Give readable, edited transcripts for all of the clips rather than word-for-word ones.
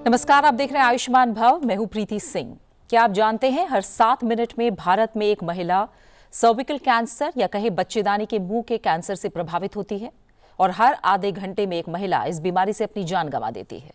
नमस्कार, आप देख रहे हैं आयुष्मान भव। मैं हूं प्रीति सिंह। क्या आप जानते हैं हर 7 मिनट में भारत में एक महिला सर्विकल कैंसर या कहे बच्चेदानी के मुंह के कैंसर से प्रभावित होती है और हर आधे घंटे में एक महिला इस बीमारी से अपनी जान गंवा देती है।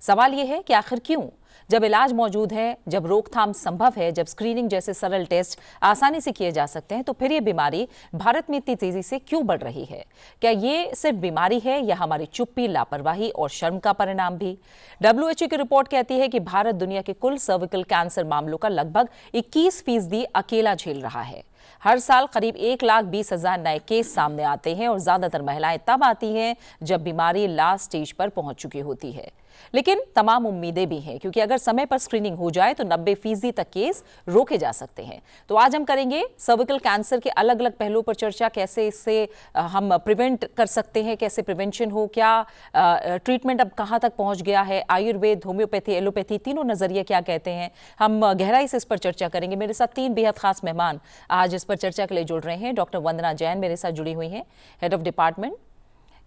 सवाल यह है कि आखिर क्यों? जब इलाज मौजूद है, जब रोकथाम संभव है, जब स्क्रीनिंग जैसे सरल टेस्ट आसानी से किए जा सकते हैं, तो फिर ये बीमारी भारत में इतनी तेजी से क्यों बढ़ रही है? क्या ये सिर्फ बीमारी है या हमारी चुप्पी, लापरवाही और शर्म का परिणाम भी? WHO की रिपोर्ट कहती है कि भारत दुनिया के कुल सर्विकल कैंसर मामलों का लगभग 21% अकेला झेल रहा है। हर साल करीब 1,20,000 नए केस सामने आते हैं और ज्यादातर महिलाएं तब आती हैं जब बीमारी लास्ट स्टेज पर पहुंच चुकी होती है। लेकिन तमाम उम्मीदें भी हैं, क्योंकि अगर समय पर स्क्रीनिंग हो जाए तो 90% तक केस रोके जा सकते हैं। तो आज हम करेंगे सर्विकल कैंसर के अलग अलग पहलुओं पर चर्चा। कैसे इससे हम प्रिवेंट कर सकते हैं, कैसे प्रिवेंशन हो, क्या ट्रीटमेंट अब कहाँ तक पहुँच गया है, आयुर्वेद, होम्योपैथी, एलोपैथी, तीनों नजरिए क्या कहते हैं। हम गहराई से इस पर चर्चा करेंगे। मेरे साथ 3 बेहद खास मेहमान आज इस पर चर्चा के लिए जुड़ रहे हैं। डॉक्टर वंदना जैन मेरे साथ जुड़ी हुई हैं, head of department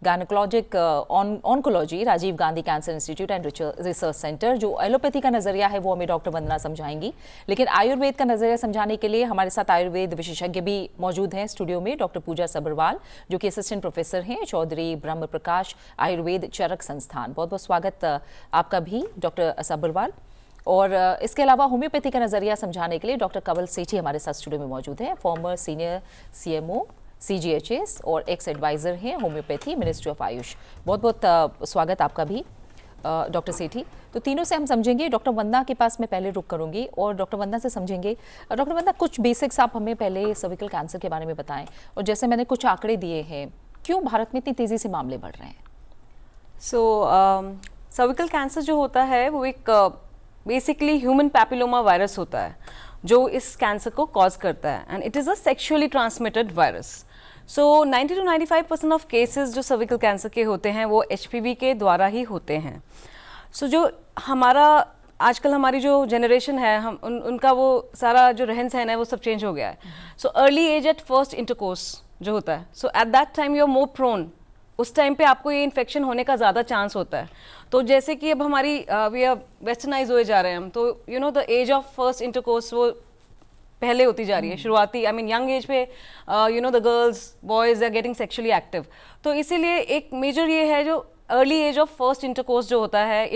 gynaecologic oncology, Rajiv Gandhi cancer institute and research centre. जो एलोपैथी का नजरिया है वो हमें डॉक्टर वंदना समझाएंगी, लेकिन आयुर्वेद का नजरिया समझाने के लिए हमारे साथ आयुर्वेद विशेषज्ञ भी मौजूद हैं स्टूडियो में। डॉक्टर पूजा सब्रवाल, जो कि असिस्टेंट प्रोफेसर हैं चौधरी ब्रह्म प्रकाश आयुर्वेद चरक संस्थान। बहुत बहुत स्वागत आपका भी डॉक्टर सब्रवाल। और इसके अलावा होम्योपैथी का नजरिया समझाने के लिए डॉक्टर कवल सेठी हमारे साथ स्टूडियो में मौजूद हैं। फॉर्मर सीनियर CMO CGHS और एक्स एडवाइजर हैं होम्योपैथी, मिनिस्ट्री ऑफ आयुष। बहुत बहुत स्वागत आपका भी डॉक्टर सेठी। तो तीनों से हम समझेंगे। डॉक्टर वंदना के पास मैं पहले रुक करूंगी और डॉक्टर वंदना से समझेंगे। डॉक्टर वंदना, कुछ बेसिक्स आप हमें पहले सर्विकल कैंसर के बारे में बताएं, और जैसे मैंने कुछ आंकड़े दिए हैं, क्यों भारत में इतनी तेजी से मामले बढ़ रहे हैं? सर्विकल कैंसर जो होता है वो एक बेसिकली ह्यूमन पैपिलोमा वायरस होता है जो इस कैंसर को कॉज करता है, and it is a sexually transmitted virus. 90 to 95% of cases जो सर्विकल कैंसर के होते हैं वो HPV के द्वारा ही होते हैं। जो हमारा आजकल हमारी जो जनरेशन है, हम उनका वो सारा जो रहन सहन है वो सब चेंज हो गया है। Early age at first intercourse जो होता है, at that time you are more prone, उस टाइम पे आपको ये इन्फेक्शन होने का ज़्यादा चांस होता है। तो जैसे कि अब हमारी वी आर वेस्टर्नाइज हुए जा रहे हैं हम, तो you know the age of first intercourse वो पहले होती जा रही है, शुरुआती यंग एज पे you know the girls boys are getting sexually active. तो इसीलिए एक मेजर ये है जो early age of first intercourse जो होता है,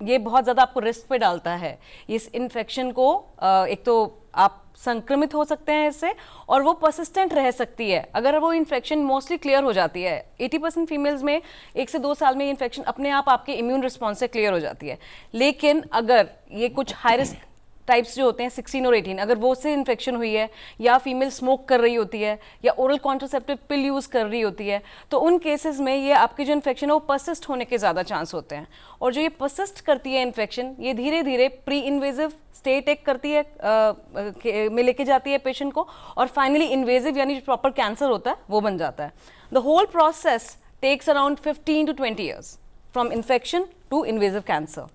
ये बहुत ज़्यादा आपको रिस्क पे डालता है इस इन्फेक्शन को। एक तो आप संक्रमित हो सकते हैं इससे, और वो परसिस्टेंट रह सकती है। अगर वो इन्फेक्शन मोस्टली क्लियर हो जाती है, 80% फीमेल्स में 1 से 2 साल में इन्फेक्शन अपने आप आपके इम्यून रिस्पॉन्स से क्लियर हो जाती है। लेकिन अगर ये कुछ हाई रिस्क टाइप्स जो होते हैं 16 और 18, अगर वो से इन्फेक्शन हुई है, या फीमेल स्मोक कर रही होती है, या ओरल कॉन्ट्रासेप्टिव पिल यूज़ कर रही होती है, तो उन केसेस में ये आपकी जो इन्फेक्शन है वो परसिस्ट होने के ज़्यादा चांस होते हैं। और जो ये परसिस्ट करती है इन्फेक्शन, ये धीरे धीरे प्री इन्वेजिव स्टेट एक करती है, में लेके जाती है पेशेंट को, और फाइनली इन्वेजिव यानी जो प्रॉपर कैंसर होता है वो बन जाता है। The whole process takes around 15 to 20 years from infection to invasive cancer.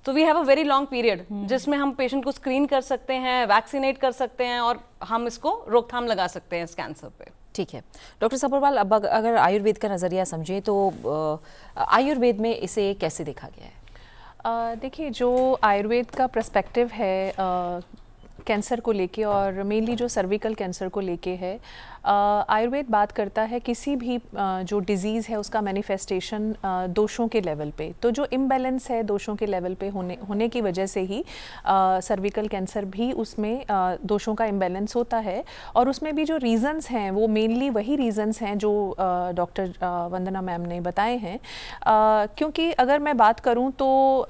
तो we have a very long period जिसमें हम पेशेंट को स्क्रीन कर सकते हैं, वैक्सीनेट कर सकते हैं, और हम इसको रोकथाम लगा सकते हैं इस कैंसर पे। ठीक है डॉक्टर सब्रवाल, अब अगर आयुर्वेद का नज़रिया समझें तो आयुर्वेद में इसे कैसे देखा गया है? देखिए, जो आयुर्वेद का पर्सपेक्टिव है कैंसर को लेके, और मेनली जो सर्विकल कैंसर को लेके है, आयुर्वेद बात करता है किसी भी जो डिज़ीज़ है उसका मैनिफेस्टेशन दोषों के लेवल पे। तो जो इम्बैलेंस है दोषों के लेवल पे होने की वजह से ही सर्विकल कैंसर भी उसमें दोषों का इम्बैलेंस होता है। और उसमें भी जो रीज़न्स हैं वो मेनली वही रीज़न्स हैं जो डॉक्टर वंदना मैम ने बताए हैं। क्योंकि अगर मैं बात करूं तो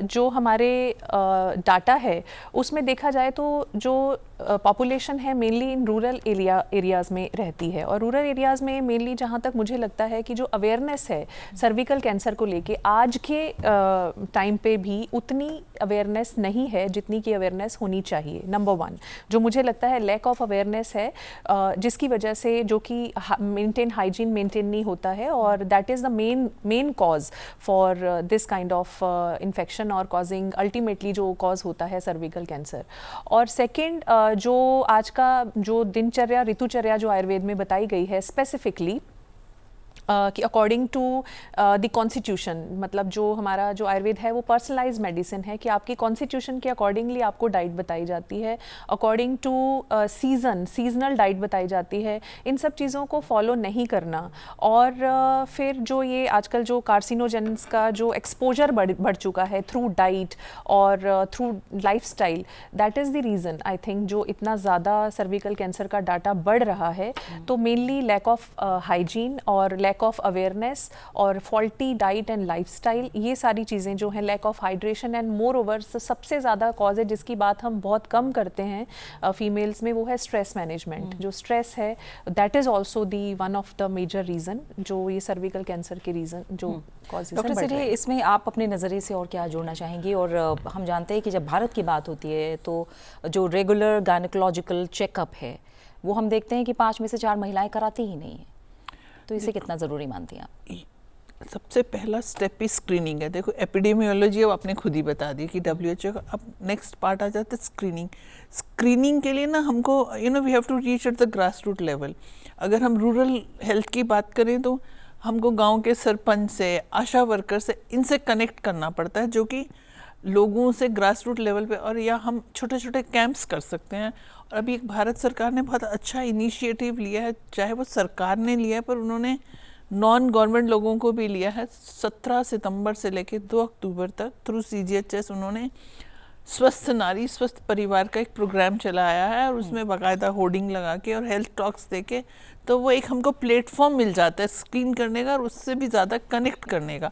जो हमारे डाटा है उसमें देखा जाए तो जो पॉपुलेशन है मेनली इन रूरल एरियाज़ में रहती है, और रूरल एरियाज़ में मेनली जहाँ तक मुझे लगता है कि जो अवेयरनेस है सर्विकल कैंसर को लेके आज के टाइम पे भी उतनी अवेयरनेस नहीं है जितनी की अवेयरनेस होनी चाहिए। नंबर 1 जो मुझे लगता है लैक ऑफ अवेयरनेस है, जिसकी वजह से जो कि हाइजीन मेंटेन नहीं होता है, और that is the main cause for this kind of infection, और कॉजिंग अल्टीमेटली जो कॉज होता है सर्विकल कैंसर। और सेकेंड, जो आज का जो दिनचर्या ऋतुचर्या जो आयुर्वेद में बताई गई है स्पेसिफिकली, कि अकॉर्डिंग टू द कॉन्स्टिट्यूशन, मतलब जो हमारा जो आयुर्वेद है वो पर्सनलाइज मेडिसिन है कि आपकी कॉन्स्टिट्यूशन के अकॉर्डिंगली आपको डाइट बताई जाती है, अकॉर्डिंग टू सीजनल डाइट बताई जाती है। इन सब चीज़ों को फॉलो नहीं करना और फिर जो ये आजकल जो कार्सिनोजेंस का जो एक्सपोजर बढ़ चुका है थ्रू डाइट और through lifestyle, that is the reason I think जो इतना ज़्यादा सर्विकल कैंसर का डाटा बढ़ रहा है। तो मेनली लैक ऑफ हाइजीन और लैक ऑफ अवेयरनेस और फॉल्टी डाइट एंड लाइफस्टाइल, ये सारी चीज़ें जो हैं, lack of hydration and moreover सबसे ज़्यादा कॉज है जिसकी बात हम बहुत कम करते हैं फीमेल्स में, वो है स्ट्रेस मैनेजमेंट। जो स्ट्रेस है that is also the one of the major reason जो ये सर्विकल कैंसर के रीज़न जो कॉजेज डॉक्टर सिरी, इसमें आप अपने नज़रिए से और क्या जोड़ना चाहेंगे? और हम जानते हैं कि जब भारत की बात होती है तो जो रेगुलर गायनेकोलॉजिकल चेकअप है वो हम देखते हैं कि 5 में से 4 महिलाएं कराती ही नहीं हैं, तो इसे कितना ज़रूरी मानती हैं आप? सबसे पहला स्टेप ही स्क्रीनिंग है। देखो एपिडेमियोलॉजी अब आपने खुद ही बता दी कि WHO का अब नेक्स्ट पार्ट आ जाता है स्क्रीनिंग। स्क्रीनिंग के लिए ना हमको we have to reach at the grass root level. अगर हम रूरल हेल्थ की बात करें तो हमको गांव के सरपंच से, आशा वर्कर से, इनसे कनेक्ट करना पड़ता है, जो कि लोगों से ग्रास रूट लेवल पे, और या हम छोटे छोटे कैंप्स कर सकते हैं। और अभी एक भारत सरकार ने बहुत अच्छा इनिशिएटिव लिया है, चाहे वो सरकार ने लिया है पर उन्होंने नॉन गवर्नमेंट लोगों को भी लिया है। 17 सितंबर से लेकर 2 अक्टूबर तक थ्रू CGHS उन्होंने स्वस्थ नारी स्वस्थ परिवार का एक प्रोग्राम चलाया है, और उसमें बाकायदा होर्डिंग लगा के और हेल्थ टॉक्स दे के, तो वो एक हमको प्लेटफॉर्म मिल जाता है स्क्रीन करने का और उससे भी ज़्यादा कनेक्ट करने का।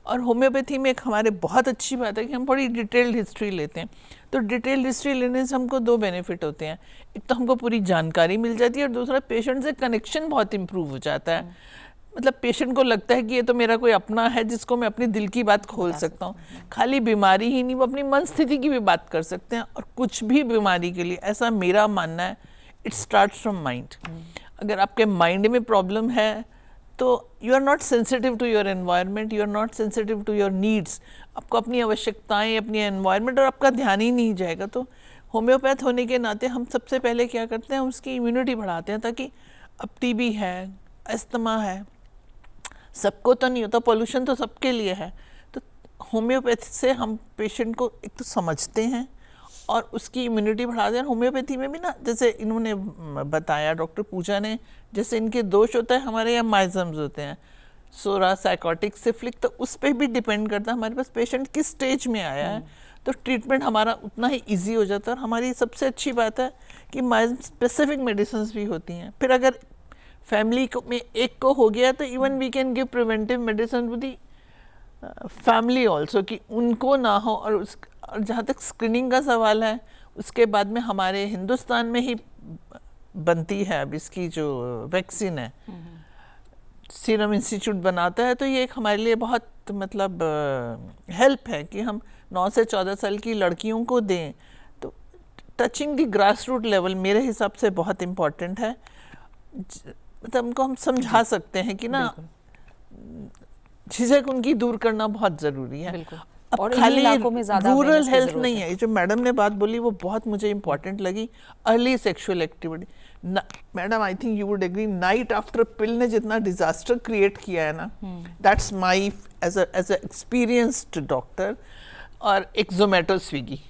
और होम्योपैथी में एक हमारे बहुत अच्छी बात है कि हम बड़ी डिटेल्ड हिस्ट्री लेते हैं। तो डिटेल्ड हिस्ट्री लेने से हमको 2 बेनिफिट होते हैं, एक तो हमको पूरी जानकारी मिल जाती है और दूसरा पेशेंट से कनेक्शन बहुत इम्प्रूव हो जाता है। मतलब पेशेंट को लगता है कि ये तो मेरा कोई अपना है जिसको मैं अपनी दिल की बात खोल सकता हूँ। खाली बीमारी ही नहीं, वो अपनी मन स्थिति की भी बात कर सकते हैं। और कुछ भी बीमारी के लिए, ऐसा मेरा मानना है, इट स्टार्ट्स फ्रॉम माइंड। अगर आपके माइंड में प्रॉब्लम है तो you are not sensitive to your environment, you are not sensitive to your needs. आपको अपनी आवश्यकताएं, अपनी एनवायरनमेंट और आपका ध्यान ही नहीं जाएगा। तो होम्योपैथ होने के नाते हम सबसे पहले क्या करते हैं, उसकी इम्यूनिटी बढ़ाते हैं, ताकि अब TB है, अस्थमा है, सबको तो नहीं होता, पोल्यूशन तो सबके लिए है। तो होम्योपैथी से हम पेशेंट को एक तो समझते हैं और उसकी इम्यूनिटी बढ़ाते हैं। होम्योपैथी में भी ना, जैसे इन्होंने बताया डॉक्टर पूजा ने, जैसे इनके दोष होता है, हमारे यहाँ माइजम्स होते हैं, सोरा, साइकोटिक, सिफिलिक, तो उस पर भी डिपेंड करता है हमारे पास पेशेंट किस स्टेज में आया है, तो ट्रीटमेंट हमारा उतना ही इजी हो जाता है। और हमारी सबसे अच्छी बात है कि माइजम स्पेसिफिक मेडिसिन भी होती हैं। फिर अगर फैमिली में एक को हो गया तो even we can give preventive medicine to the family also, कि उनको ना हो। और जहाँ तक स्क्रीनिंग का सवाल है, उसके बाद में हमारे हिंदुस्तान में ही बनती है अब इसकी जो वैक्सीन है, सीरम इंस्टीट्यूट बनाता है। तो ये एक हमारे लिए बहुत मतलब हेल्प है कि हम 9 से 14 साल की लड़कियों को दें। तो touching the grass root level मेरे हिसाब से बहुत इम्पॉर्टेंट है। मतलब उनको हम समझा सकते हैं कि ना झिझक उनकी दूर करना बहुत ज़रूरी है। अब और खाली में रूरल हेल्थ नहीं है। जो मैडम ने बात बोली वो बहुत मुझे इम्पोर्टेंट लगी, early sexual activity. Madam I think you would agree, night after pill ने जितना डिजास्टर क्रिएट किया है ना, that's my as a experienced doctor. और एक जोमेटो, स्विगी,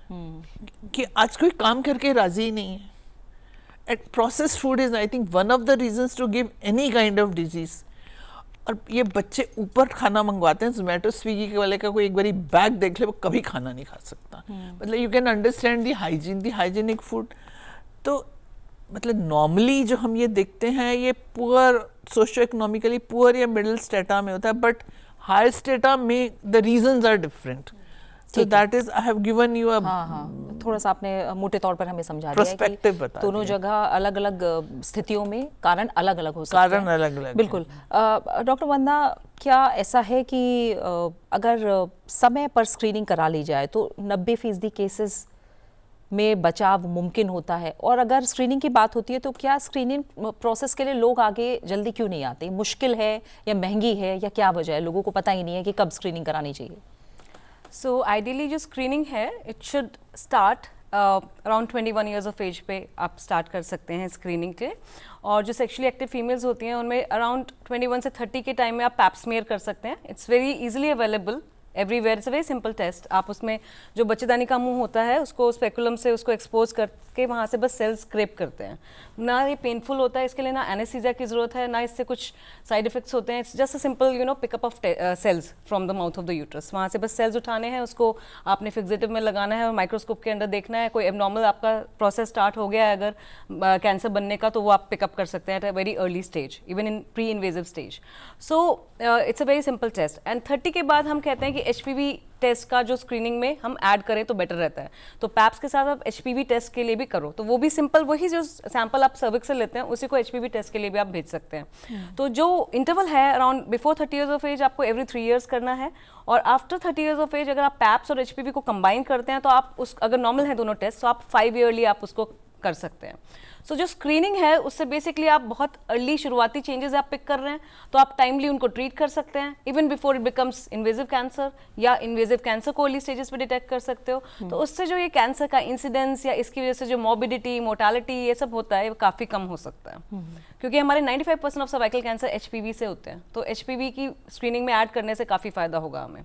कि आज कोई काम करके राजी ही नहीं है। Processed food is I think one of the reasons to give any kind of disease. और ये बच्चे ऊपर खाना मंगवाते हैं, जोमेटो स्विगी के वाले का कोई एक बारी बैग देख ले वो कभी खाना नहीं खा सकता। मतलब you can understand the hygienic food. तो मतलब नॉर्मली जो हम ये देखते हैं ये पुअर, सोशो इकोनॉमिकली पुअर या मिडिल स्टेटा में होता है, बट हायर स्टेटा में the reasons are different. So that is, I have given you a थोड़ा सा आपने मोटे तौर पर हमें समझा दिया कि दोनों जगह अलग अलग स्थितियों में कारण अलग अलग हो सकते हैं। कारण अलग अलग, बिल्कुल। डॉक्टर वंदना, क्या ऐसा है कि अगर समय पर स्क्रीनिंग करा ली जाए तो 90% केसेस में बचाव मुमकिन होता है? और अगर स्क्रीनिंग की बात होती है तो क्या स्क्रीनिंग प्रोसेस के लिए लोग आगे जल्दी क्यों नहीं आते? मुश्किल है या महंगी है या क्या वजह है? लोगों को पता ही नहीं है कि कब स्क्रीनिंग करानी चाहिए। सो आइडियली जो स्क्रीनिंग है, it should start around 21 years of age पे आप स्टार्ट कर सकते हैं स्क्रीनिंग के। और जो सेक्शुअली एक्टिव फीमेल्स होती हैं उनमें अराउंड 21 से 30 के टाइम में आप पैप स्मीयर कर सकते हैं। It's very easily available everywhere, it's a very simple test. आप उसमें जो बच्चेदानी का मुंह होता है उसको स्पेकुलम से उसको एक्सपोज करके वहाँ से बस सेल्स स्क्रैप करते हैं। ना ये पेनफुल होता है, इसके लिए ना एनेस्थीसिया की ज़रूरत है, ना इससे कुछ साइड इफेक्ट्स होते हैं। It's just a simple pickup of cells from the mouth of the uterus. वहाँ से बस सेल्स उठाने हैं, उसको आपने फिक्सेटिव में लगाना है और माइक्रोस्कोप के अंदर देखना है। कोई एबनॉर्मल आपका प्रोसेस स्टार्ट हो गया है अगर कैंसर बनने का, तो वो आप पिकअप कर सकते हैं at a very early stage, even in pre invasive stage. So it's a very simple test. And 30 के बाद हम कहते हैं कि HPV टेस्ट का जो स्क्रीनिंग में हम ऐड करें तो बेटर रहता है। तो पैप्स के साथ आप HPV टेस्ट के लिए भी करो, तो वो भी सिंपल वही जो सैंपल आप सर्विक्स से लेते हैं उसी को HPV टेस्ट के लिए भी आप भेज सकते हैं। तो जो इंटरवल है around before 30 years of age आपको एवरी 3 ईयर्स करना है, और आफ्टर 30 ईयर्स ऑफ एज अगर आप पैप्स और HPV को कंबाइन करते हैं तो आप उस अगर नॉर्मल है दोनों टेस्ट तो आप 5 ईयरली आप उसको कर सकते हैं। सो जो स्क्रीनिंग है उससे बेसिकली आप बहुत अर्ली शुरुआती चेंजेस आप पिक कर रहे हैं तो आप टाइमली उनको ट्रीट कर सकते हैं, even before it becomes invasive cancer, या इन्वेजिव कैंसर को अर्ली स्टेजेस पे डिटेक्ट कर सकते हो। तो उससे जो ये कैंसर का इंसिडेंस या इसकी वजह से जो मॉर्बिडिटी, मोर्टालिटी ये सब होता है वो काफ़ी कम हो सकता है, क्योंकि हमारे 95% ऑफ सर्वाइकल कैंसर HPV से होते हैं। तो HPV की स्क्रीनिंग में ऐड करने से काफ़ी फ़ायदा होगा हमें।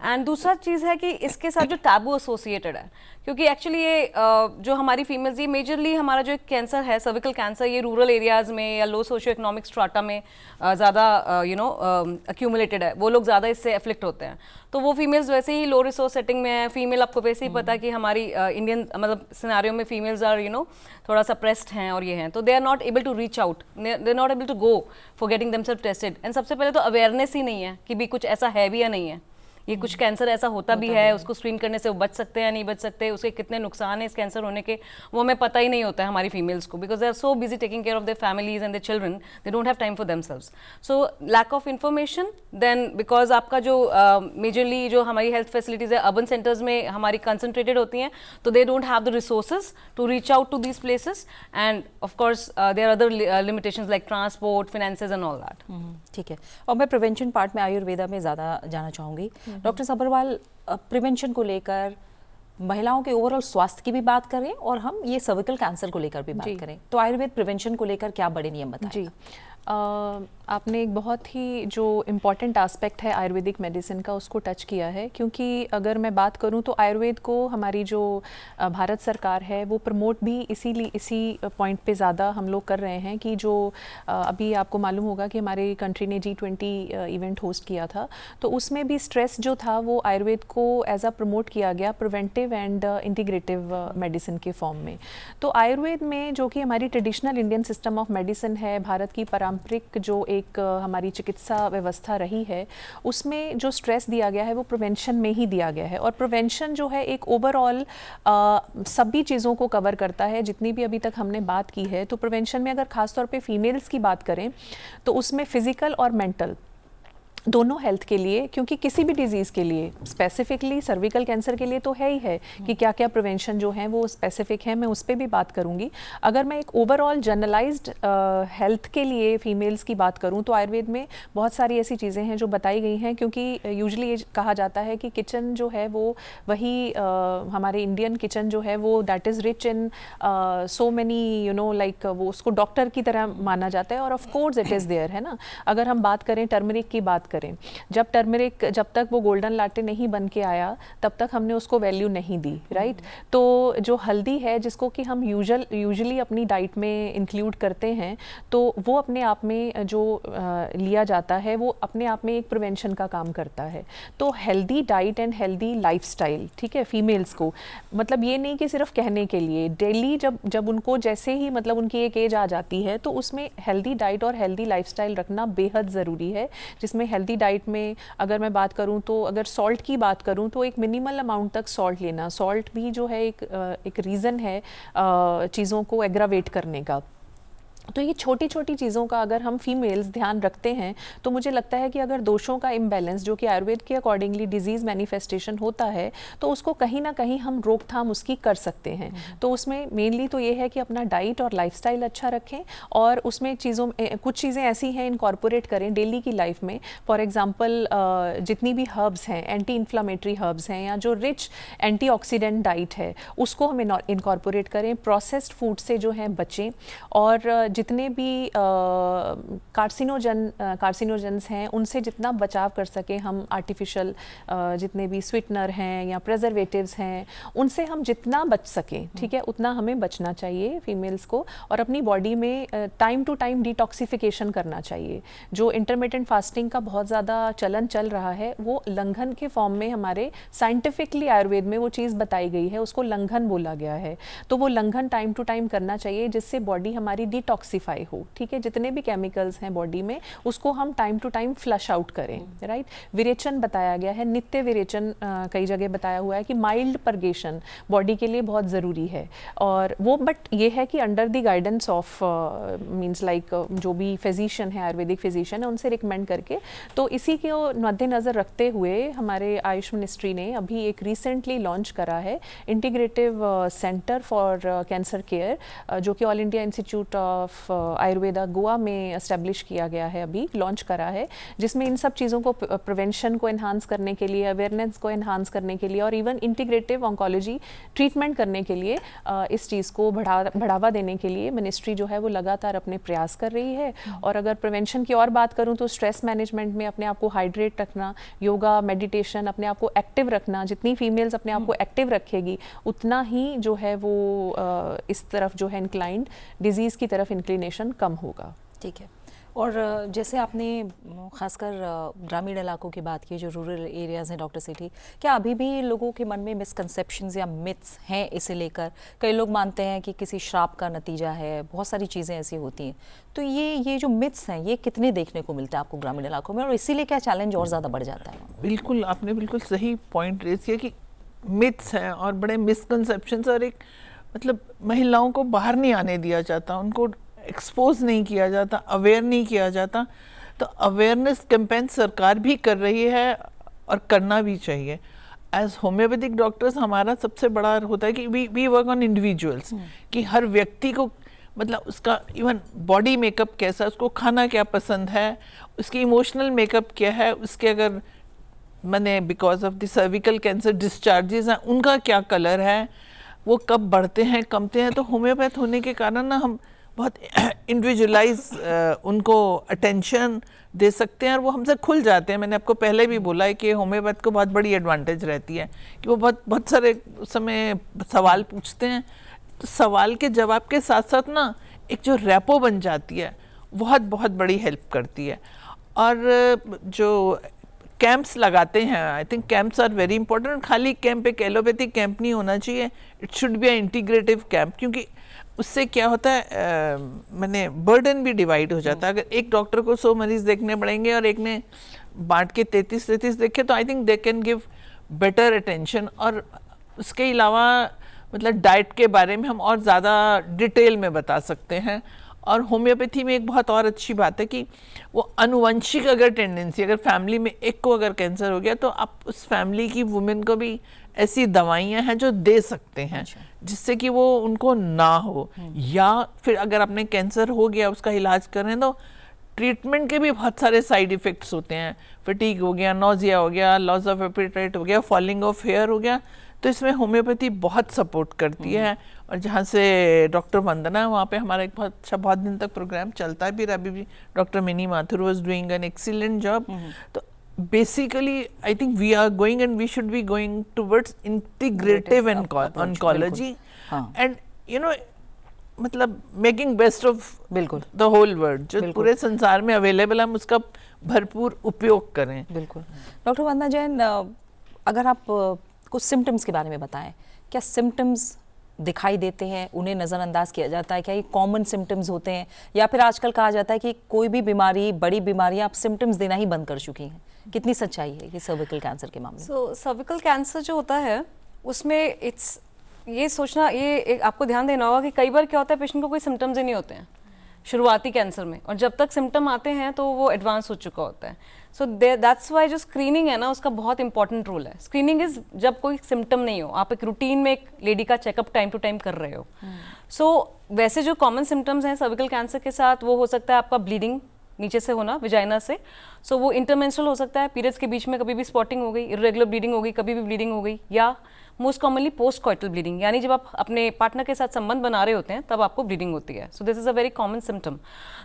एंड दूसरा चीज़ है कि इसके साथ जो टैबू एसोसिएटेड है, क्योंकि एक्चुअली ये जो हमारी फीमेल्स, ये मेजरली हमारा जो कैंसर है सर्विकल कैंसर, ये रूरल एरियाज़ में या लो सोशियो इकोनॉमिक स्ट्राटा में ज़्यादा अक्यूमुलेटेड है, वो लोग ज़्यादा इससे अफ्लिक्ट होते हैं। तो वो फीमेल्स वैसे ही लो रिसोर्स सेटिंग में है। फीमेल आपको वैसे ही पता है कि हमारी इंडियन मतलब सिनेरियो में फीमेल्स आर थोड़ा सा प्रेस्ड हैं और ये हैं, तो they are not able to reach out, they are not able to go for getting themself tested. And सबसे पहले तो अवेयरनेस ही नहीं है कि भी कुछ ऐसा है भी या नहीं है, ये कुछ कैंसर ऐसा होता भी है, उसको स्क्रीन करने से वो बच सकते हैं या नहीं बच सकते, उसके कितने नुकसान है इस कैंसर होने के, वो हमें पता ही नहीं होता है हमारी फीमेल्स को, because they are so busy taking care of their families and their children, they don't have time for themselves. So lack of information, then because आपका जो मेजरली जो हमारी हेल्थ फैसिलिटीज़ है अर्बन सेंटर्स में हमारी concentrated होती हैं, तो they don't have the resources to reach out to these places, and of course there are other limitations like transport, finances and all that. ठीक है, और मैं प्रिवेंशन पार्ट में आयुर्वेदा में ज़्यादा जाना चाहूँगी। डॉक्टर सब्बरवाल, प्रिवेंशन को लेकर महिलाओं के ओवरऑल स्वास्थ्य की भी बात करें और हम ये सर्विकल कैंसर को लेकर भी बात करें, तो आयुर्वेद प्रिवेंशन को लेकर क्या बड़े नियम बताएं? जी, आपने एक बहुत ही जो इम्पॉर्टेंट एस्पेक्ट है आयुर्वेदिक मेडिसिन का उसको टच किया है, क्योंकि अगर मैं बात करूं तो आयुर्वेद को हमारी जो भारत सरकार है वो प्रमोट भी इसी पॉइंट पे ज़्यादा हम लोग कर रहे हैं कि जो अभी आपको मालूम होगा कि हमारे कंट्री ने G20 इवेंट होस्ट किया था, तो उसमें भी स्ट्रेस जो था वो आयुर्वेद को एज अ प्रमोट किया गया प्रिवेंटिव एंड इंटीग्रेटिव मेडिसिन के फॉर्म में। तो आयुर्वेद में जो कि हमारी traditional Indian system of medicine है, भारत की पारंपरिक जो एक हमारी चिकित्सा व्यवस्था रही है, उसमें जो स्ट्रेस दिया गया है वो प्रिवेंशन में ही दिया गया है। और प्रिवेंशन जो है एक ओवरऑल सभी चीज़ों को कवर करता है जितनी भी अभी तक हमने बात की है। तो प्रिवेंशन में अगर खासतौर पे फीमेल्स की बात करें तो उसमें फिजिकल और मेंटल दोनों हेल्थ के लिए, क्योंकि किसी भी डिजीज़ के लिए, स्पेसिफिकली सर्विकल कैंसर के लिए तो है ही है कि क्या क्या प्रिवेंशन जो हैं वो स्पेसिफिक हैं, मैं उस पर भी बात करूंगी। अगर मैं एक ओवरऑल जनरलाइज्ड हेल्थ के लिए फीमेल्स की बात करूं तो आयुर्वेद में बहुत सारी ऐसी चीज़ें हैं जो बताई गई हैं, क्योंकि यूजुअली ये कहा जाता है कि किचन जो है वो वही हमारे इंडियन किचन जो है वो that is rich in so many like वो उसको डॉक्टर की तरह माना जाता है, और of course it is there, है ना। अगर हम बात करें टर्मरिक की बात करें, जब टर्मरिक जब तक वो गोल्डन लाटे नहीं बन के आया तब तक हमने उसको वैल्यू नहीं दी, राइट। तो जो हल्दी है जिसको कि हम यूजुअली अपनी डाइट में इंक्लूड करते हैं, तो वो अपने आप में जो लिया जाता है वो अपने आप में एक प्रिवेंशन का काम करता है। तो healthy diet and healthy lifestyle, ठीक है, फीमेल्स को मतलब ये नहीं कि सिर्फ कहने के लिए, डेली जब उनको जैसे ही मतलब उनकी एक एज आ जाती है तो उसमें हेल्दी डाइट और हेल्दी लाइफस्टाइल रखना बेहद ज़रूरी है। जिसमें हेल्दी डाइट में अगर मैं बात करूं तो अगर सॉल्ट की बात करूं तो एक मिनिमल अमाउंट तक सॉल्ट लेना, सॉल्ट भी जो है एक रीज़न है चीज़ों को एग्रावेट करने का। तो ये छोटी छोटी चीज़ों का अगर हम फीमेल्स ध्यान रखते हैं तो मुझे लगता है कि अगर दोषों का इम्बैलेंस जो कि आयुर्वेद के अकॉर्डिंगली डिजीज़ मैनिफेस्टेशन होता है तो उसको कहीं ना कहीं हम रोकथाम उसकी कर सकते हैं। तो उसमें मेनली तो ये है कि अपना डाइट और लाइफस्टाइल अच्छा रखें और उसमें कुछ चीज़ें ऐसी हैं इनकॉर्पोरेट करें डेली की लाइफ में। फॉर एग्जांपल जितनी भी हर्ब्स हैं, एंटी इन्फ्लामेटरी हर्ब्स हैं या जो रिच एंटीऑक्सीडेंट डाइट है उसको हम इनकॉर्पोरेट करें। प्रोसेस्ड फूड से जो है बचें और जितने भी कार्सिनोजेंस हैं उनसे जितना बचाव कर सकें हम, आर्टिफिशियल जितने भी स्वीटनर हैं या प्रेजर्वेटिव्स हैं उनसे हम जितना बच सकें, ठीक है, उतना हमें बचना चाहिए फीमेल्स को। और अपनी बॉडी में टाइम टू टाइम डिटॉक्सिफिकेशन करना चाहिए। जो इंटरमिटेंट फास्टिंग का बहुत ज़्यादा चलन चल रहा है वो लंघन के फॉर्म में हमारे साइंटिफिकली आयुर्वेद में वो चीज़ बताई गई है, उसको लंघन बोला गया है। तो वो लंघन टाइम टू टाइम करना चाहिए जिससे बॉडी हमारी डिटॉक्सिफाई हो, ठीक है। जितने भी केमिकल्स हैं बॉडी में उसको हम time to time flush out करें, राइट। विरेचन बताया गया है, नित्य विरेचन कई जगह बताया हुआ है कि माइल्ड परगेशन बॉडी के लिए बहुत ज़रूरी है। और वो बट ये है कि under the guidance of means like जो भी फिजिशियन है, आयुर्वेदिक फिजिशियन है, उनसे रिकमेंड करके। तो इसी के मद्देनज़र रखते हुए हमारे आयुष मिनिस्ट्री ने अभी एक रिसेंटली लॉन्च करा है integrative centre for cancer care, जो कि all India institute of Ayurveda Goa में एस्टेब्लिश किया गया है, अभी लॉन्च करा है, जिसमें इन सब चीज़ों को प्रिवेंशन को एनहांस करने के लिए, अवेयरनेस को एनहांस करने के लिए और इवन इंटीग्रेटिव ऑन्कोलॉजी ट्रीटमेंट करने के लिए इस चीज़ को बढ़ावा देने के लिए मिनिस्ट्री जो है वो लगातार अपने प्रयास कर रही है। और अगर प्रिवेंशन की और बात करूँ तो स्ट्रेस मैनेजमेंट में अपने आप को हाइड्रेट रखना, योगा, मेडिटेशन, अपने आप को एक्टिव रखना, जितनी फीमेल्स अपने आप को एक्टिव रखेगी उतना ही जो है वो इस तरफ जो है इंक्लाइंड, डिजीज़ की तरफ इंक्लिनेशन कम होगा। ठीक है। और जैसे आपने खासकर ग्रामीण इलाकों की बात की, जो रूरल एरियाज़ हैं डॉक्टर सेठी, क्या अभी भी लोगों के मन में मिसकंसेप्शंस या मिथ्स हैं इसे लेकर? कई लोग मानते हैं कि किसी श्राप का नतीजा है, बहुत सारी चीज़ें ऐसी होती हैं। तो ये जो मिथ्स हैं ये कितने देखने को मिलते हैं आपको ग्रामीण इलाकों में, और इसीलिए क्या चैलेंज और ज़्यादा बढ़ जाता है? बिल्कुल, आपने बिल्कुल सही पॉइंट रेज किया कि मिथ्स हैं और बड़े मिसकंसेप्शंस, और एक मतलब महिलाओं को बाहर नहीं आने दिया जाता, उनको एक्सपोज नहीं किया जाता, अवेयर नहीं किया जाता। तो अवेयरनेस कैंपेन सरकार भी कर रही है और करना भी चाहिए। एज होम्योपैथिक डॉक्टर्स हमारा सबसे बड़ा होता है कि वी वर्क ऑन इंडिविजुअल्स, कि हर व्यक्ति को मतलब उसका इवन बॉडी मेकअप कैसा, उसको खाना क्या पसंद है, उसकी इमोशनल मेकअप क्या है, उसके अगर मैंने because of the cervical cancer discharges हैं उनका क्या कलर है, वो कब बढ़ते हैं कमते हैं। तो होम्योपैथ होने के कारण ना हम बहुत इंडिविजुअलाइज उनको अटेंशन दे सकते हैं और वो हमसे खुल जाते हैं। मैंने आपको पहले भी बोला है कि होम्योपैथ को बहुत बड़ी एडवांटेज रहती है कि वो बहुत सारे समय सवाल पूछते हैं, तो सवाल के जवाब के साथ साथ ना एक जो रैपो बन जाती है बहुत बड़ी हेल्प करती है। और जो कैंप्स लगाते हैं, I think camps are very important. खाली कैंप एक एलोपैथिक कैंप नहीं होना चाहिए, it should be a integrative camp, क्योंकि उससे क्या होता है मैंने बर्डन भी डिवाइड हो जाता है। अगर एक डॉक्टर को 100 मरीज देखने पड़ेंगे और एक ने बांट के 33 देखे, तो I think they can give better attention. और उसके अलावा मतलब डाइट के बारे में हम और ज़्यादा डिटेल में बता सकते हैं। और होम्योपैथी में एक बहुत और अच्छी बात है कि वो अनुवंशिक अगर टेंडेंसी, अगर फैमिली में एक को अगर कैंसर हो गया तो आप उस फैमिली की वुमेन को भी ऐसी दवाइयाँ हैं जो दे सकते हैं जिससे कि वो उनको ना हो। या फिर अगर आपने कैंसर हो गया उसका इलाज कर रहे हैं तो ट्रीटमेंट के भी बहुत सारे साइड इफ़ेक्ट्स होते हैं। फटीग हो गया, नोजिया हो गया, लॉस ऑफ एपेटाइट हो गया, फॉलिंग ऑफ हेयर हो गया। तो इसमें होम्योपैथी बहुत सपोर्ट करती है। और जहाँ से डॉक्टर वंदना है वहाँ पे हमारा एक बहुत अच्छा बहुत दिन तक प्रोग्राम चलता भी रहा। अभी भी doctor Mini Mathur was doing an excellent job. तो basically I think we are going and we should be going towards integrative oncology and you know मतलब मेकिंग बेस्ट ऑफ बिल्कुल द होल वर्ल्ड। जो पूरे संसार में अवेलेबल है हम उसका भरपूर उपयोग करें। बिल्कुल। डॉक्टर वंदना जैन, अगर आप कुछ सिम्टम्स के बारे में बताएं, क्या सिम्टम्स दिखाई देते हैं, उन्हें नज़रअंदाज किया जाता है? क्या ये कॉमन सिम्टम्स होते हैं, या फिर आजकल कहा जाता है कि कोई भी बीमारी, बड़ी बीमारियां आप सिम्टम्स देना ही बंद कर चुकी हैं? कितनी सच्चाई है ये सर्विकल कैंसर के मामले में? सो सर्विकल कैंसर जो होता है उसमें ये सोचना, ये आपको ध्यान देना होगा कि कई बार क्या होता है पेशेंट को कोई सिम्टम्स ही नहीं होते हैं, शुरुआती कैंसर में, और जब तक सिम्टम आते हैं तो वो एडवांस हो चुका होता है। सो दैट्स वाई जो स्क्रीनिंग है ना, उसका बहुत इंपॉर्टेंट रोल है। स्क्रीनिंग इज जब कोई सिम्टम नहीं हो, आप एक रूटीन में एक लेडी का चेकअप टाइम टू टाइम कर रहे हो। सो वैसे जो कॉमन सिम्टम्स हैं सर्विकल कैंसर के साथ, वो हो सकता है आपका ब्लीडिंग नीचे से होना विजाइना से। सो वो इंटरमेंस्ट्रुअल हो सकता है, पीरियड्स के बीच में कभी भी स्पॉटिंग हो गई, इरेगुलर ब्लीडिंग हो गई, कभी भी ब्लीडिंग हो गई, या most commonly post coital bleeding, यानी जब आप अपने पार्टनर के साथ संबंध बना रहे होते हैं तब आपको ब्लीडिंग होती है। So this is a very common symptom.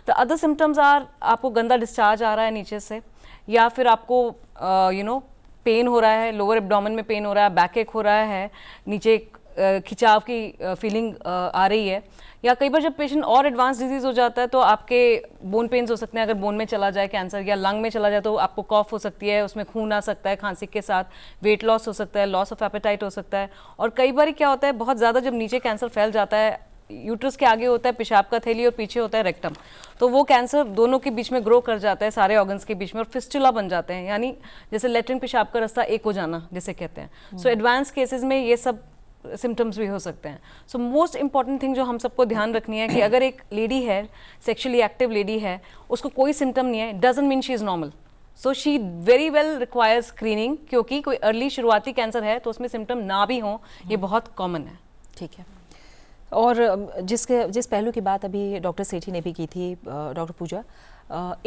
The other symptoms are आपको गंदा डिस्चार्ज आ रहा है नीचे से, या फिर आपको पेन हो रहा है, लोअर एब्डोमेन में पेन हो रहा है, बैक एक हो रहा है, नीचे खिंचाव की फीलिंग आ रही है, या कई बार जब पेशेंट और एडवांस डिजीज हो जाता है तो आपके बोन पेन्स हो सकते हैं, अगर बोन में चला जाए कैंसर, या लंग में चला जाए तो आपको कॉफ हो सकती है, उसमें खून आ सकता है खांसी के साथ, वेट लॉस हो सकता है, लॉस ऑफ एपेटाइट हो सकता है। और कई बार क्या होता है, बहुत ज़्यादा जब नीचे कैंसर फैल जाता है, यूट्रस के आगे होता है पेशाब का थैली और पीछे होता है रेक्टम, तो वो कैंसर दोनों के बीच में ग्रो कर जाता है, सारे ऑर्गन्स के बीच में, और फिस्टुला बन जाते हैं, यानी जैसे लेट्रिन पेशाब का रास्ता एक हो जाना जिसे कहते हैं। सो एडवांस केसेस में ये सब सिम्टम्स भी हो सकते हैं। सो मोस्ट इंपॉर्टेंट थिंग जो हम सबको ध्यान रखनी है कि अगर एक लेडी है, सेक्सुअली एक्टिव लेडी है, उसको कोई सिम्टम नहीं है, doesn't mean she is normal. So she very well requires screening, क्योंकि कोई अर्ली शुरुआती कैंसर है तो उसमें सिम्टम ना भी हों, ये बहुत कॉमन है। ठीक है। और जिस पहलू की बात अभी डॉक्टर सेठी ने भी की थी, डॉक्टर पूजा,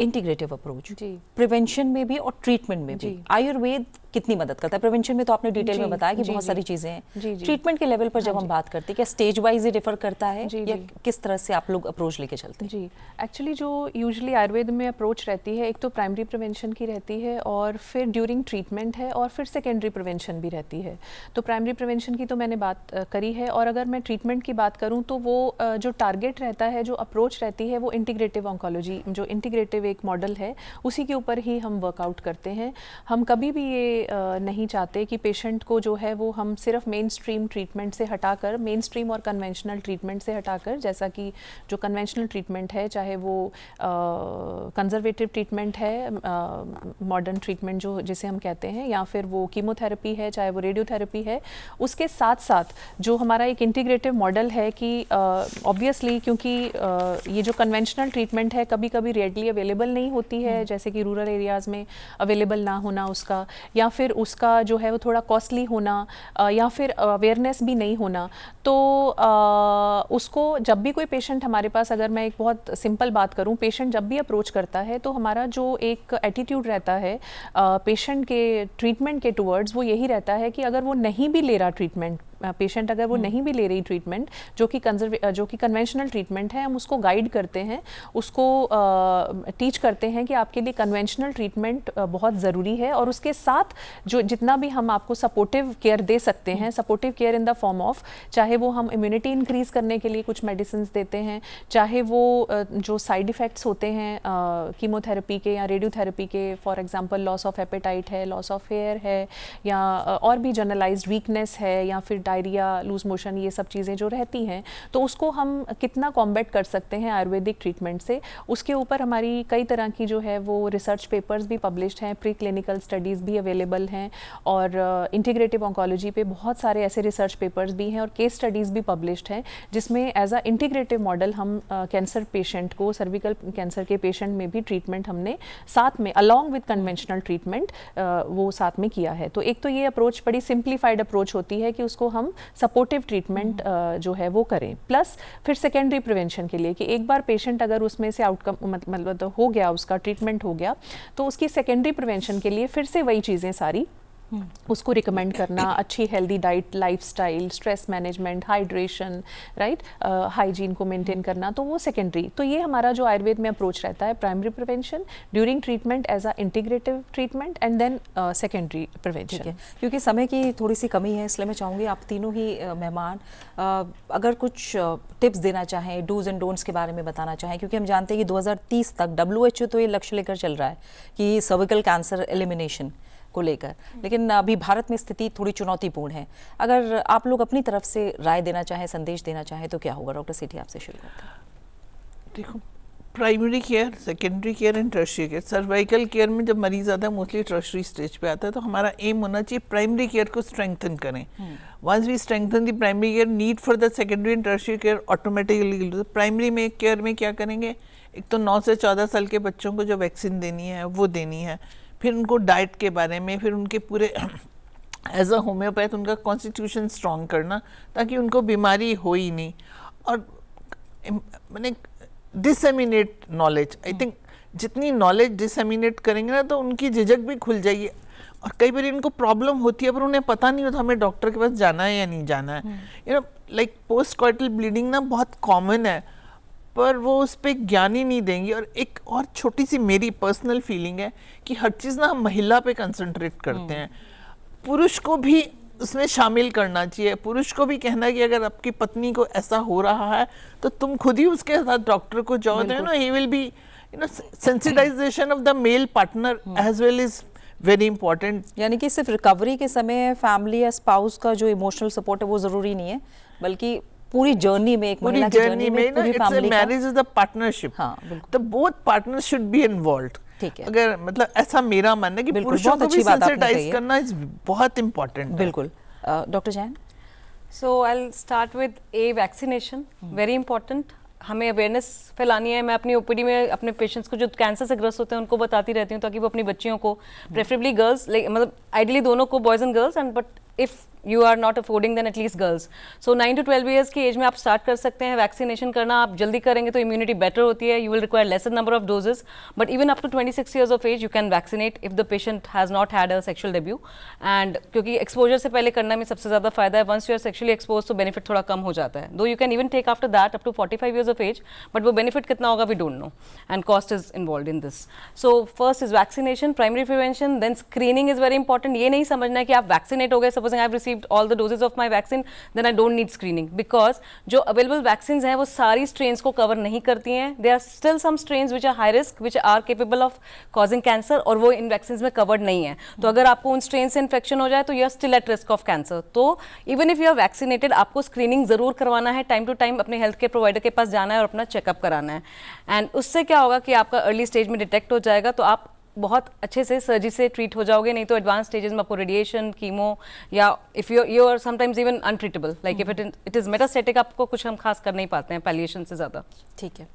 इंटीग्रेटिव अप्रोच, जी, प्रिवेंशन में भी और ट्रीटमेंट में भी आयुर्वेद कितनी मदद करता है? प्रिवेंशन में तो आपने डिटेल में बताया कि बहुत सारी चीजें हैं, ट्रीटमेंट के लेवल पर जब हम बात करते हैं, क्या स्टेज वाइज ही डिफर करता है या किस तरह से आप लोग अप्रोच लेके चलते हैं? जी, एक्चुअली जो यूजुअली आयुर्वेद में अप्रोच रहती है, एक तो प्राइमरी प्रिवेंशन की रहती है, और फिर ड्यूरिंग ट्रीटमेंट है, और फिर सेकेंडरी प्रिवेंशन भी रहती है। तो प्राइमरी प्रिवेंशन की तो मैंने बात करी है, और अगर मैं ट्रीटमेंट की बात करूँ तो वो जो टारगेट रहता है, जो अप्रोच रहती है, वो इंटीग्रेटिव ऑन्कोलॉजी, जो इंटीग्रेटिव एक मॉडल है, उसी के ऊपर ही हम वर्कआउट करते हैं। हम कभी भी ये नहीं चाहते कि पेशेंट को जो है वो हम सिर्फ मेन स्ट्रीम ट्रीटमेंट से हटाकर, मेन स्ट्रीम और कन्वेंशनल ट्रीटमेंट से हटाकर, जैसा कि जो कन्वेंशनल ट्रीटमेंट है, चाहे वो कंजर्वेटिव ट्रीटमेंट है, मॉडर्न ट्रीटमेंट जो जिसे हम कहते हैं, या फिर वो कीमोथेरेपी है, चाहे वो रेडियोथेरेपी है, उसके साथ साथ जो हमारा एक इंटीग्रेटिव मॉडल है कि ऑब्वियसली क्योंकि ये जो कन्वेंशनल ट्रीटमेंट है कभी कभी रेडली अवेलेबल नहीं होती है, जैसे कि रूरल एरियाज़ में अवेलेबल ना होना उसका, या फिर उसका जो है वो थोड़ा कॉस्टली होना, या फिर अवेयरनेस भी नहीं होना। तो उसको जब भी कोई पेशेंट हमारे पास, अगर मैं एक बहुत सिंपल बात करूं, पेशेंट जब भी अप्रोच करता है तो हमारा जो एक एटीट्यूड रहता है पेशेंट के ट्रीटमेंट के टुवर्ड्स, वो यही रहता है कि अगर वो नहीं भी ले रहा ट्रीटमेंट, पेशेंट अगर वो नहीं भी ले रही ट्रीटमेंट जो कि कन्वेंशनल ट्रीटमेंट है, हम उसको गाइड करते हैं, उसको टीच करते हैं कि आपके लिए कन्वेंशनल ट्रीटमेंट बहुत ज़रूरी है, और उसके साथ जो जितना भी हम आपको सपोर्टिव केयर दे सकते हैं, supportive care in the form of, चाहे वो हम इम्यूनिटी इंक्रीज़ करने के लिए कुछ मेडिसिन देते हैं, चाहे वो जो साइड इफ़ेक्ट्स होते हैं कीमोथेरेपी के या रेडियोथेरेपी के, for example loss of appetite है, लॉस ऑफ हेयर है, या और भी जनरलाइज्ड वीकनेस है, या फिर डायरिया, लूज मोशन, ये सब चीज़ें जो रहती हैं, तो उसको हम कितना कॉम्बैट कर सकते हैं आयुर्वेदिक ट्रीटमेंट से, उसके ऊपर हमारी कई तरह की जो है वो रिसर्च पेपर्स भी पब्लिश्ड हैं, प्री क्लिनिकल स्टडीज़ भी अवेलेबल हैं, और इंटीग्रेटिव ऑन्कोलॉजी पे बहुत सारे ऐसे रिसर्च पेपर्स भी हैं और केस स्टडीज़ भी पब्लिश्ड हैं, जिसमें एज अ इंटीग्रेटिव मॉडल हम कैंसर पेशेंट को, सर्विकल कैंसर के पेशेंट में भी ट्रीटमेंट हमने साथ में अलॉन्ग विद कन्वेंशनल ट्रीटमेंट वो साथ में किया है। तो एक तो ये अप्रोच बड़ी सिंप्लीफाइड अप्रोच होती है कि उसको हम सपोर्टिव ट्रीटमेंट जो है वो करें, प्लस फिर सेकेंडरी प्रिवेंशन के लिए कि एक बार पेशेंट अगर उसमें से आउटकम मतलब हो गया, उसका ट्रीटमेंट हो गया, तो उसकी सेकेंडरी प्रिवेंशन के लिए फिर से वही चीज़ें सारी उसको रिकमेंड करना, अच्छी healthy diet, lifestyle, stress management, hydration, right, hygiene को मेंटेन करना, तो वो सेकेंडरी। तो ये हमारा जो आयुर्वेद में अप्रोच रहता है, primary prevention, during treatment as a integrative treatment, and then secondary prevention. क्योंकि समय की थोड़ी सी कमी है, इसलिए मैं चाहूँगी आप तीनों ही मेहमान अगर कुछ टिप्स देना चाहें, डूज एंड डोंट्स के बारे में बताना चाहें, क्योंकि हम जानते हैं कि 2030 तक WHO तो ये लक्ष्य लेकर चल रहा है कि सर्विकल कैंसर एलिमिनेशन को लेकर, लेकिन अभी भारत में स्थिति थोड़ी चुनौतीपूर्ण है। अगर आप लोग अपनी तरफ से राय देना चाहें, संदेश देना चाहें, तो क्या होगा? डॉक्टर सेठी, आपसे शुरू करते हैं। देखो, primary care, secondary care and tertiary care. Cervical care में जब मरीज आता है मोस्टली टर्शियरी स्टेज पे आता है, तो हमारा एम होना चाहिए प्राइमरी केयर को स्ट्रेंथन करें। Once we strengthen the primary care, need for the secondary and tertiary care automatically. Primary में केयर में क्या करेंगे, एक तो 9 से 14 साल के बच्चों को जो वैक्सीन देनी है वो देनी है, फिर उनको डाइट के बारे में, फिर उनके पूरे एज अ होम्योपैथ उनका कॉन्स्टिट्यूशन स्ट्रॉन्ग करना ताकि उनको बीमारी हो ही नहीं। और मैंने डिसेमिनेट नॉलेज, आई थिंक जितनी नॉलेज डिसेमिनेट करेंगे ना तो उनकी झिझक भी खुल जाएगी। और कई बार इनको प्रॉब्लम होती है पर उन्हें पता नहीं होता हमें डॉक्टर के पास जाना है या नहीं जाना है। You know like post coital bleeding ना बहुत कॉमन है, पर वो उस पर ज्ञान ही नहीं देंगी। और एक और छोटी सी मेरी पर्सनल फीलिंग है कि हर चीज़ ना हम महिला पे कंसंट्रेट करते हैं, पुरुष को भी उसमें शामिल करना चाहिए। पुरुष को भी कहना है कि अगर आपकी पत्नी को ऐसा हो रहा है तो तुम खुद ही उसके साथ डॉक्टर को जाओ, you know he will be, you know sensitisation of the male partner as well is very important. यानी कि सिर्फ रिकवरी के समय फैमिली या स्पाउस का जो इमोशनल सपोर्ट है वो जरूरी नहीं है, बल्कि पूरी जर्नी में, एक महिला की जर्नी में पूरी फैमिली का, मैरिज इज अ पार्टनरशिप, तो both partners should be involved. ठीक है, अगर मतलब ऐसा मेरा मानना है कि पुरुषों को भी सेंसिटाइज करना इज बहुत इंपॉर्टेंट। बिल्कुल। Doctor Jain, so I will start with A vaccination, very important. हमें अवेयरनेस फैलानी है। मैं अपनी ओपीडी में अपने पेशेंट्स को जो कैंसर से ग्रस्त होते हैं उनको बताती रहती हूँ ताकि वो अपनी बच्चियों को, प्रेफरेबली गर्ल्स, मतलब आइडियली दोनों को, boys and girls, and but if you are not affording then at least girls. So 9 to 12 years की एज में आप स्टार्ट कर सकते हैं वैक्सीनेशन करना। आप जल्दी करेंगे तो इम्यूनिटी बेटर होती है, you will require lesser number of doses, but even up to 26 years of age you can vaccinate if the patient has not had a sexual debut. And क्योंकि एक्सपोजर से पहले करने में सबसे ज़्यादा फायदा है। Once you are sexually expose तो बेनिफिट थोड़ा कम हो जाता है, though you can even take after that up to 45 years of age, but वो बेनिफिट कितना होगा we don't know, and cost is involve in this. So first is vaccination, primary prevention, then screening is very important. ये नहीं समझना है कि आप vaccinate हो गए, supposing I have received all the doses of my vaccine then I don't need screening, because जो available vaccines हैं वो सारी strains को cover नहीं करती हैं। There are still some strains which are high risk, which are capable of causing cancer, और वो इन vaccines में covered नहीं है। तो अगर आपको उन strains से infection हो जाए तो you are still at risk of cancer। तो even if you are vaccinated, आपको screening ज़रूर करवाना है, time to time अपने health care provider के पास जाना है और अपना checkup कराना है। and उससे क्या होगा कि आपका early stage में detect हो जाएगा, तो आप बहुत अच्छे से सर्जरी से ट्रीट हो जाओगे। नहीं तो एडवांस स्टेजेस में आपको रेडिएशन, कीमो, या if you are sometimes even untreatable, like if it is metastatic, आपको कुछ हम खास कर नहीं पाते हैं पैलिएशन से ज़्यादा। ठीक है।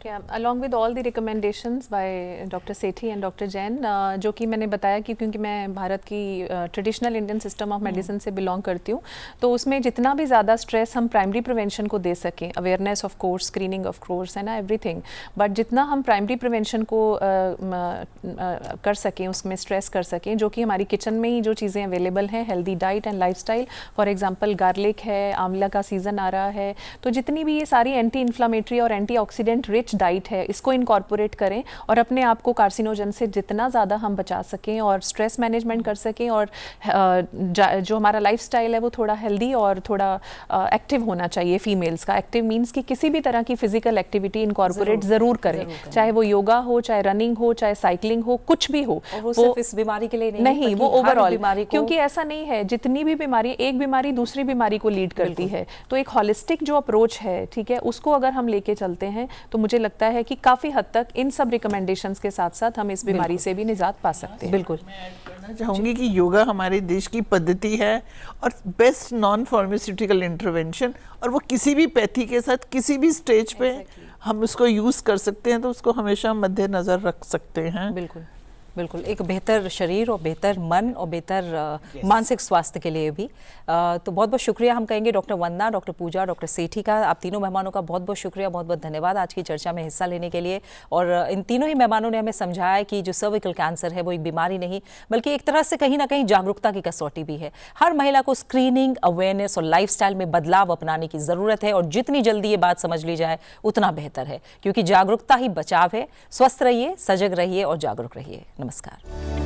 Yeah, along with all the recommendations by Dr. Sethi and Dr. Jain, जो कि मैंने बताया कि क्योंकि मैं भारत की traditional Indian system of medicine से बिलोंग करती हूँ, तो उसमें जितना भी ज़्यादा स्ट्रेस हम प्राइमरी प्रिवेंशन को दे सकें, awareness of course, screening of course है ना, एवरीथिंग, बट जितना हम प्राइमरी प्रिवेंशन को कर सकें, उसमें स्ट्रेस कर सकें, जो कि हमारी किचन में ही जो चीज़ें अवेलेबल हैं, healthy diet and lifestyle, for example garlic है, आंवला का सीज़न आ रहा है, तो जितनी भी ये सारी एंटी इन्फ्लामेटरी और एंटीऑक्सीडेंट रिच डाइट है, इसको इनकॉर्पोरेट करें और अपने आप को कार्सिनोजन से जितना ज़्यादा हम बचा सकें और स्ट्रेस मैनेजमेंट कर सकें, और जो हमारा लाइफस्टाइल है वो थोड़ा हेल्दी और थोड़ा एक्टिव होना चाहिए। फीमेल्स का एक्टिव मीन्स कि किसी भी तरह की फिजिकल एक्टिविटी इनकॉर्पोरेट ज़रूर करें, चाहे वो योगा हो, चाहे रनिंग हो, चाहे साइकिलिंग हो, कुछ भी हो। वो सिर्फ इस बीमारी के लिए नहीं, वो ओवरऑल, क्योंकि ऐसा नहीं है, जितनी भी बीमारी, एक बीमारी दूसरी बीमारी को लीड करती है, तो एक हॉलिस्टिक जो अप्रोच है, ठीक है, उसको अगर हम लेके चलते हैं तो मुझे लगता है कि काफी हद तक इन सब रिकमेंडेशंस के साथ साथ हम इस बीमारी से भी निजात पा सकते हैं। बिल्कुल। मैं ऐड करना चाहूँगी कि योगा हमारे देश की पद्धति है और बेस्ट नॉन फार्मास्यूटिकल इंटरवेंशन, और वो किसी भी पैथी के साथ किसी भी स्टेज पे हम उसको यूज़ कर सकते हैं, तो उसको हमेशा मद्देनज़र रख सकते हैं। बिल्कुल बिल्कुल, एक बेहतर शरीर और बेहतर मन और बेहतर मानसिक स्वास्थ्य के लिए भी। तो बहुत बहुत शुक्रिया हम कहेंगे डॉक्टर वंदना, डॉक्टर पूजा, डॉक्टर सेठी का। आप तीनों मेहमानों का बहुत बहुत शुक्रिया, बहुत बहुत धन्यवाद आज की चर्चा में हिस्सा लेने के लिए। और इन तीनों ही मेहमानों ने हमें समझाया कि जो सर्विकल कैंसर है वो एक बीमारी नहीं, बल्कि एक तरह से कहीं ना कहीं जागरूकता की कसौटी भी है। हर महिला को स्क्रीनिंग, अवेयरनेस और लाइफस्टाइल में बदलाव अपनाने की ज़रूरत है, और जितनी जल्दी ये बात समझ ली जाए उतना बेहतर है, क्योंकि जागरूकता ही बचाव है। स्वस्थ रहिए, सजग रहिए और जागरूक रहिए। नमस्कार।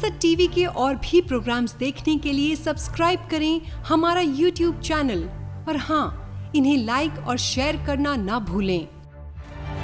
संसद टीवी के और भी प्रोग्राम्स देखने के लिए सब्सक्राइब करें हमारा YouTube चैनल और हाँ, इन्हें लाइक और शेयर करना ना भूलें।